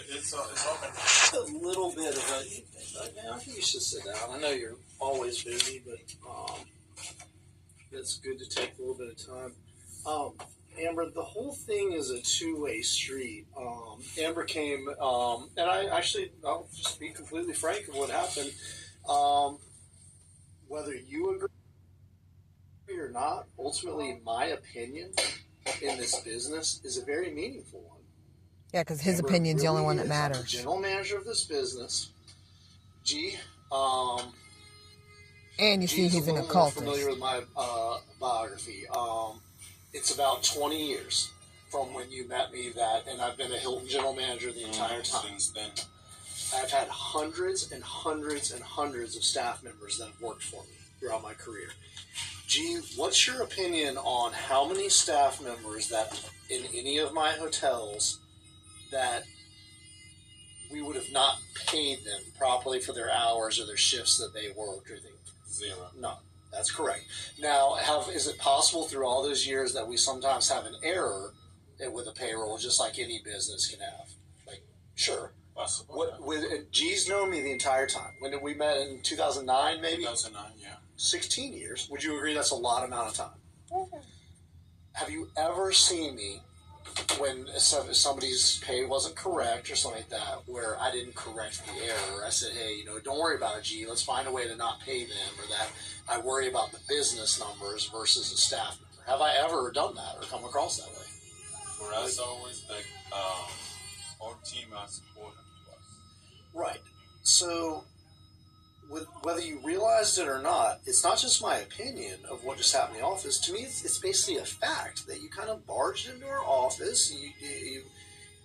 It's open. A little bit of a. I think you should sit down. I know you're always busy, but it's good to take a little bit of time. Amber, the whole thing is a two-way street. Amber came, and I'll just be completely frank of what happened. Whether you agree or not, ultimately, my opinion in this business is a very meaningful one. Yeah, because his opinion's the only one that matters. I'm the general manager of this business. G. And you see he's an occultist. Familiar with my biography. It's about 20 years from when you met me and I've been a Hilton general manager the entire time. Since then. I've had hundreds and hundreds and hundreds of staff members that have worked for me throughout my career. G, what's your opinion on how many staff members that in any of my hotels that we would have not paid them properly for their hours or their shifts that they worked or things? Zero. No, that's correct. Now, is it possible through all those years that we sometimes have an error with a payroll, just like any business can have? Like, sure. Possible. G's known me the entire time. When did we met in 2009, maybe? 2009, yeah. 16 years. Would you agree that's a lot amount of time? Mm-hmm. Have you ever seen me when somebody's pay wasn't correct or something like that, where I didn't correct the error? I said, hey, don't worry about it, G. Let's find a way to not pay them, or that I worry about the business numbers versus a staff member. Have I ever done that or come across that way? For us, always, our team is important to us. Right. So, whether you realized it or not, it's not just my opinion of what just happened in the office. To me, it's basically a fact that you kind of barged into our office.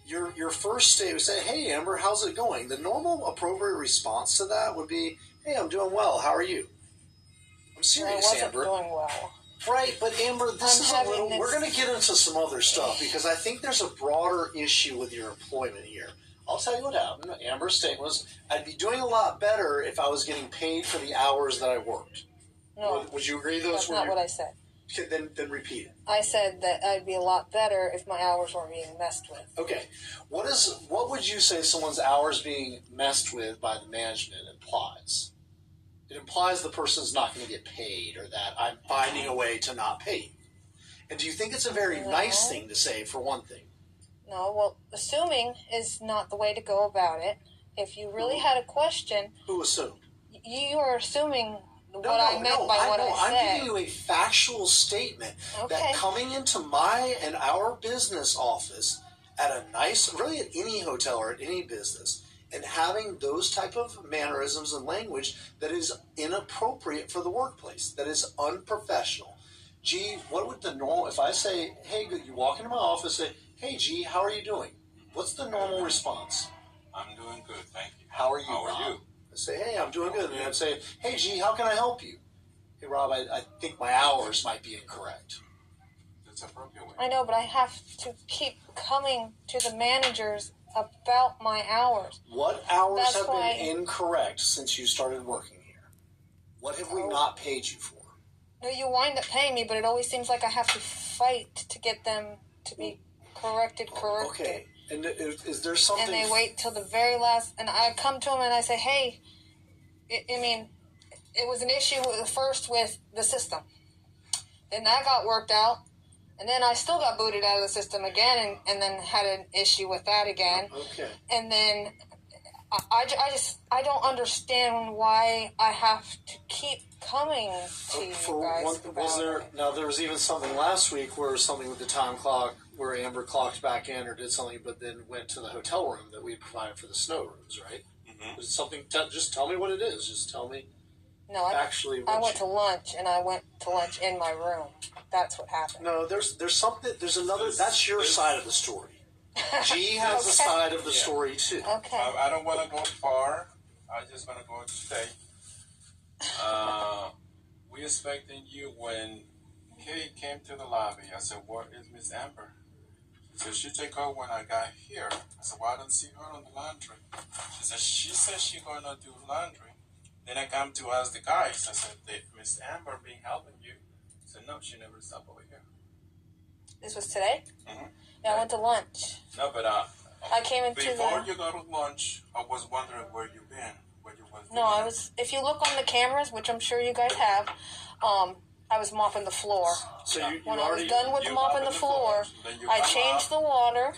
Your first state would say, hey, Amber, how's it going? The normal appropriate response to that would be, hey, I'm doing well. How are you? I'm serious, Amber. I wasn't doing well. Right, but Amber, we're going to get into some other stuff because I think there's a broader issue with your employment here. I'll tell you what happened. Amber's statement was, I'd be doing a lot better if I was getting paid for the hours that I worked. No. Would you agree those were? That's not what I said. Okay, then repeat it. I said that I'd be a lot better if my hours weren't being messed with. Okay. What would you say someone's hours being messed with by the management implies? It implies the person's not going to get paid, or that I'm finding a way to not pay you. And do you think it's a very nice thing to say, for one thing? No, well, assuming is not the way to go about it. If you really had a question... Who assumed? You are assuming I meant by what I said. I'm giving you a factual statement that coming into my and our business office at a really at any hotel or at any business, and having those type of mannerisms and language that is inappropriate for the workplace, that is unprofessional. Gee, what would the normal... If I say, hey, you walk into my office, say, hey, G, how are you doing? What's the normal response? I'm doing good, thank you. How are you, How Rob? are you? I say, hey, I'm doing good. And I'd say, hey, G, how can I help you? Hey, Rob, I think my hours might be incorrect. That's appropriate way. I know, but I have to keep coming to the managers about my hours. What hours have been incorrect since you started working here? What have we not paid you for? No, you wind up paying me, but it always seems like I have to fight to get them to be corrected. Okay. And is there something... And they wait till the very last... And I come to them and I say, hey, it was an issue first with the system. Then that got worked out. And then I still got booted out of the system again and then had an issue with that again. Okay. And then I don't understand why I have to keep coming to you guys. There was even something last week where something with the time clock where Amber clocked back in or did something, but then went to the hotel room that we provided for the snow rooms, right? Mm-hmm. Was it something? Just tell me what it is. Just tell me. No, I went to lunch and I went to lunch in my room. That's what happened. No, there's something. There's another. That's your side of the story. G has a side of the story too. Okay. I don't want to go far. I just want to go straight. We expecting you when Kay came to the lobby. I said, "Where is Miss Amber?" She said, "She take her when I got here." I said, "Well, I don't see her on the laundry." She said she gonna do laundry. Then I come to ask the guys. I said, "Miss Amber been helping you?" He said, "No, she never stopped over here." This was today? Mm-hmm. Yeah, I went to lunch. No, but I came into Before the. you go to lunch, I was wondering where you been. Where you was. No, I was. If you look on the cameras, which I'm sure you guys have, I was mopping the floor. So you When I already was done with mopping the floor, Then you I come changed up. the water.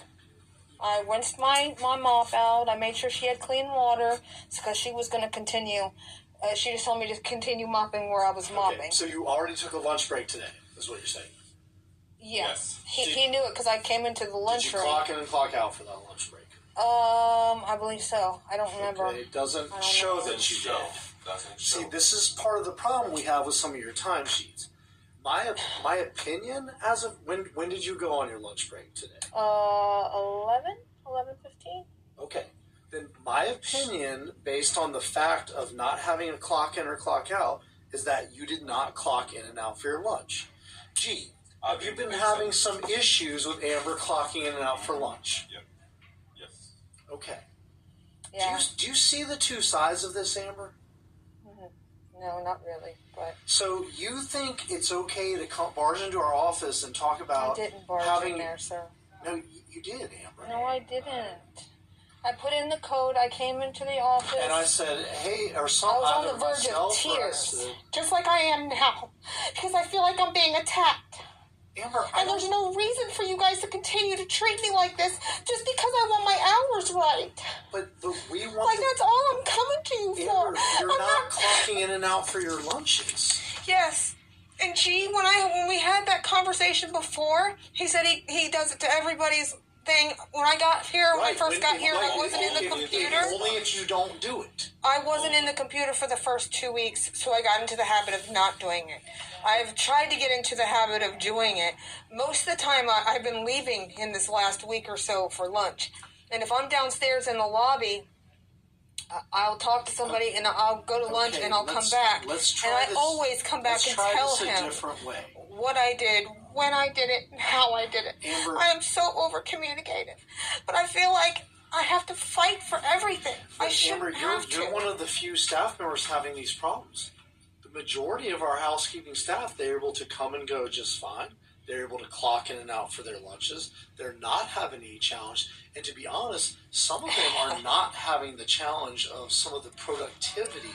I rinsed my mop out. I made sure she had clean water because she was going to continue. She just told me to continue mopping where I was mopping. Okay, so you already took a lunch break today, is what you're saying. Yeah. Yes. He knew it because I came into the Did lunch you room. clock in and clock out for that lunch break? I believe so. I don't remember. Okay, it doesn't I don't show know. that you Show. did. Doesn't show. See, this is part of the problem we have with some of your timesheets. My opinion, as of when did you go on your lunch break today? 11:15. Okay, then my opinion, based on the fact of not having a clock in or clock out, is that you did not clock in and out for your lunch. Gee, have you been having some issues with Amber clocking in and out for lunch? Yep. Yes. Okay. Yeah. Do you see the two sides of this, Amber? No, not really. But So you think it's okay to come barge into our office and talk I about didn't barge having? in there, sir. No, you did, Amber. No, I didn't. I put in the code. I came into the office. And I said, hey, or I some was on either the verge of myself or I tears, said, just like I am now, because I feel like I'm being attacked. Amber, And there's no reason for you guys to continue to treat me like this just because I want my hours right. but we want Like, that's all I'm coming to you for. Amber, you're I'm not clocking in and out for your lunches. Yes. And G, when we had that conversation before, he said he does it to everybody's thing. When I got here, when I first got here, I wasn't in the computer. Only if you don't do it. I wasn't in the computer for the first 2 weeks, so I got into the habit of not doing it. I've tried to get into the habit of doing it. Most of the time, I've been leaving in this last week or so for lunch. And if I'm downstairs in the lobby, I'll talk to somebody and I'll go to lunch Okay, and I'll come back. Let's try And I this, always come back let's and try tell this a him different way. what I did, when I did it, and how I did it. Amber. I am so over-communicated. But I feel like I have to fight for everything. I shouldn't Amber, have to. you're one of the few staff members having these problems. The majority of our housekeeping staff, they're able to come and go just fine. They're able to clock in and out for their lunches. They're not having any challenge. And to be honest, some of them are not having the challenge of some of the productivity,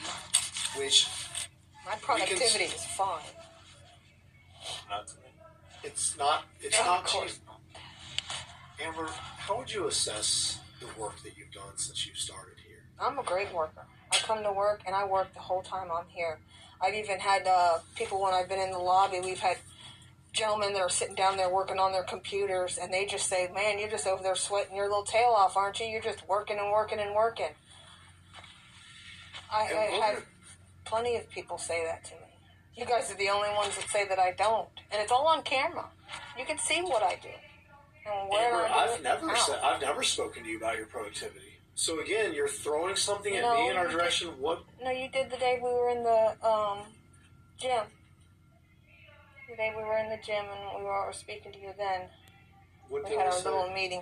which My productivity is fine. Not to me. it's not Of cheap. course. Amber, how would you assess the work that you've done since you started here? I'm a great worker. I come to work and I work the whole time I'm here. I've even had people when I've been in the lobby, we've had gentlemen that are sitting down there working on their computers and they just say, man, you're just over there sweating your little tail off, aren't you? You're just working and working and working. I had plenty of people say that to me. You guys are the only ones that say that I don't. And it's all on camera. You can see what I do. And where Amber, I do I've it, never how. I've never spoken to you about your productivity. So again, you're throwing something at No, me in our you direction. What? No, you did the day we were in the gym. The day we were in the gym and we were speaking to you then. What We did had I our say? little meeting.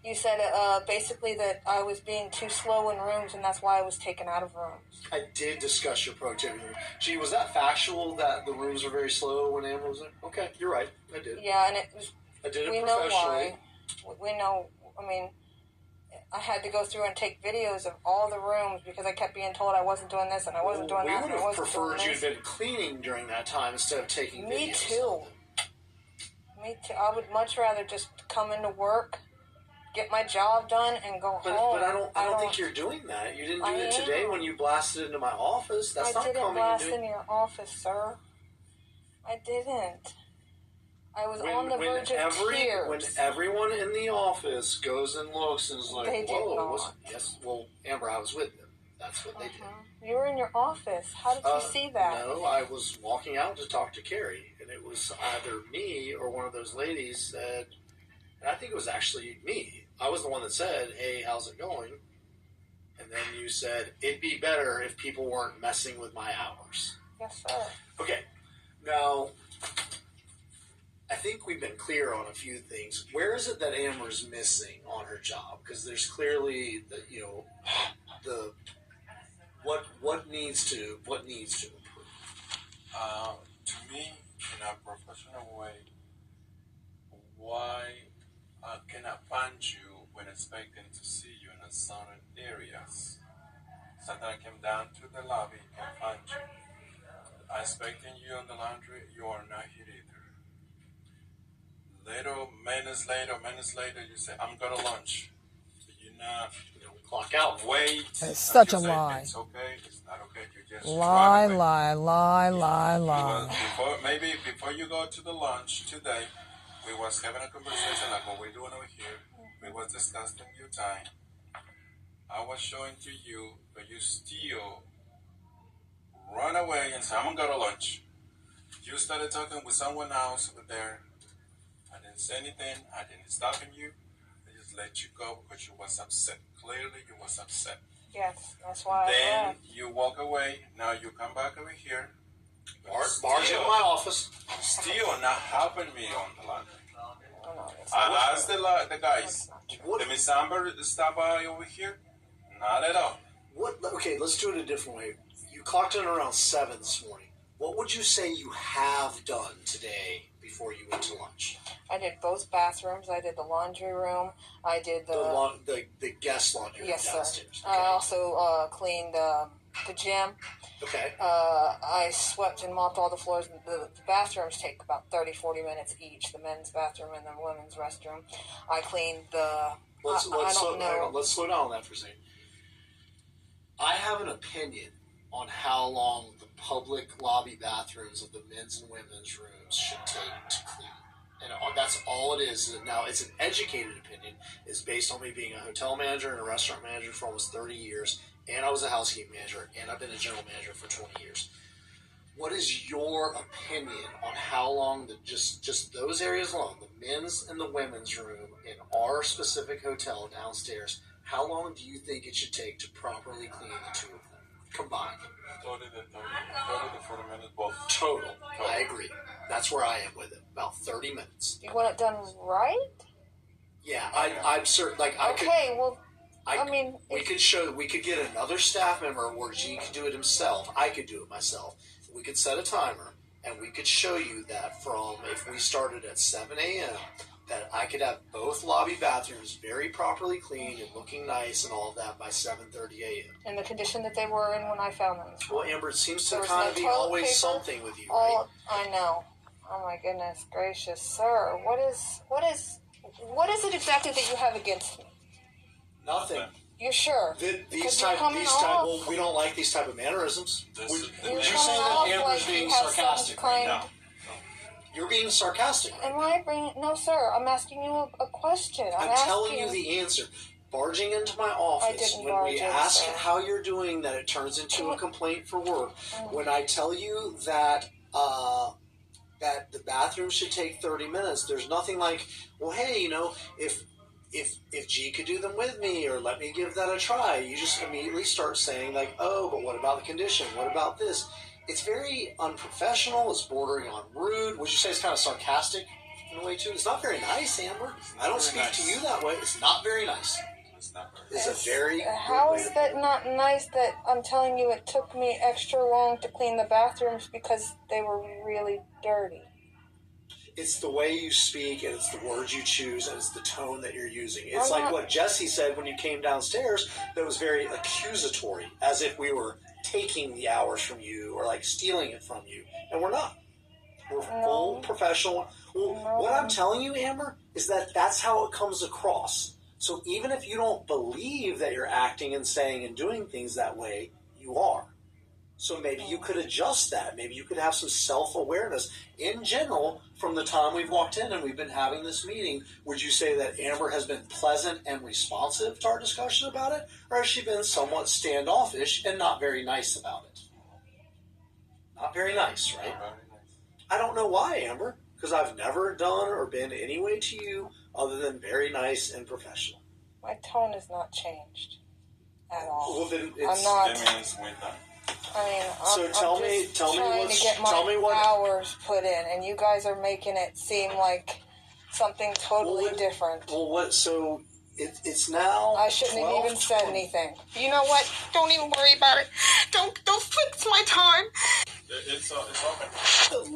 You said basically that I was being too slow in rooms and that's why I was taken out of rooms. I did discuss your productivity. Gee, was that factual that the rooms were very slow when Amber was there? Okay, you're right. I did. Yeah, and it was, I did it we know professionally. why. We know, I mean, I had to go through and take videos of all the rooms because I kept being told I wasn't doing this and I wasn't doing we that would and I have wasn't doing preferred you'd this. been cleaning during that time instead of taking Me videos. too. Me too. I would much rather just come into work, get my job done, and go But, home. but I don't think you're doing that. You didn't do I it today am. when you blasted into my office. That's I not didn't coming blast into in your office, sir. I didn't. I was on the verge of tears. When everyone in the office goes and looks and is like, They did whoa, not. yes, well, Amber, I was with them. That's what they did. You were in your office. How did you see that? No, I was walking out to talk to Carrie, and it was either me or one of those ladies said, and I think it was actually me. I was the one that said, hey, how's it going? And then you said, it'd be better if people weren't messing with my hours. Yes, sir. Okay, now, I think we've been clear on a few things. Where is it that Amber's missing on her job? Because there's clearly, what needs to improve. To me, in a professional way, why can I find you when expecting to see you in the certain areas. Sometimes I came down to the lobby and find you. I expecting you in the laundry. You are not here either. Minutes later, you say, I'm going to lunch. You not Clock out. wait. That's such You a say, lie. It's okay. It's not okay. You just Lie, run away. lie. Before you go to the lunch today, we was having a conversation like what we're doing over here. We was discussing your time. I was showing to you, but you still run away and say, I'm gonna go to lunch. You started talking with someone else over there. I didn't say anything. I didn't stop you. I just let you go because you was upset. Clearly, you was upset. Yes, that's why I Then left. you walk away. Now you come back over here. Barge in my office. Still not helping me on the laundry. Oh, no, it's I asked the guys, What? did Miss Amber stop by over here? Not at all. What? Okay, let's do it a different way. You clocked in around 7 this morning. What would you say you have done today before you went to lunch? I did both bathrooms. I did the laundry room. I did The guest laundry room yes, sir. downstairs. I also cleaned the gym. Okay. I swept and mopped all the floors. The bathrooms take about 30-40 minutes each. The men's bathroom and the women's restroom. I cleaned the. Let's I don't know. hang on, let's slow down on that for a second. I have an opinion on how long the public lobby bathrooms of the men's and women's rooms should take to clean. And that's all it is. Now, it's an educated opinion. It's based on me being a hotel manager and a restaurant manager for almost 30 years, and I was a housekeeping manager, and I've been a general manager for 20 years. What is your opinion on how long just those areas alone, the men's and the women's room in our specific hotel downstairs, how long do you think it should take to properly clean the two of them combined? 30 to 40 minutes both. Total. I agree. That's where I am with it. About 30 minutes. You want it done right? Yeah, I'm certain. Like I could. Okay, well, I mean, we could get another staff member where G could do it himself. I could do it myself. We could set a timer, and we could show you that from if we started at 7 a.m., that I could have both lobby bathrooms very properly cleaned and looking nice and all of that by 7:30 a.m. in the condition that they were in when I found them. Well, Amber, it seems to There was kind no of be toilet always paper. something with you, right? I know. Oh my goodness gracious, sir! What is it exactly that you have against me? Nothing. You're sure? These type. Well, we don't like these type of mannerisms. This Would is- you You're say coming that off Amber's like being you have some sarcastic right kind- now? You're being sarcastic right Am now. I bringing? No, sir. I'm asking you a question. I'm telling you the answer. Barging into my office didn't when barge we in, ask sir. how you're doing, that it turns into a complaint for work. When I tell you that that the bathroom should take 30 minutes, there's nothing like, well, hey, if G could do them with me or let me give that a try. You just immediately start saying like, oh, but what about the condition? What about this? It's very unprofessional. It's bordering on rude. Would you say it's kind of sarcastic in a way too? It's not very nice, Amber. I don't speak to you that way. It's not very nice. It's not very It's a very How good way is to that put it. not nice? That I'm telling you, it took me extra long to clean the bathrooms because they were really dirty. It's the way you speak, and it's the words you choose, and it's the tone that you're using. It's I'm like not- what Jesse said when you came downstairs that was very accusatory, as if we were taking the hours from you or like stealing it from you. And we're not. We're full professional. Well, No. what I'm telling you, Amber, is that that's how it comes across. So even if you don't believe that you're acting and saying and doing things that way, you are. So maybe you could adjust that. Maybe you could have some self-awareness. In general, from the time we've walked in and we've been having this meeting, would you say that Amber has been pleasant and responsive to our discussion about it? Or has she been somewhat standoffish and not very nice about it? Not very nice, right? Not very nice. I don't know why, Amber, because I've never done or been any way to you other than very nice and professional. My tone has not changed at all. Well, then I'm it's... not. That means we're done. I mean, So I'm tell me just trying what's- to get my tell me what- hours put in, and you guys are making it seem like something totally Well, different. Well, what? So it's now. I shouldn't have even said 12:20. anything. You know what? Don't even worry about it. Don't fix my time. It's open.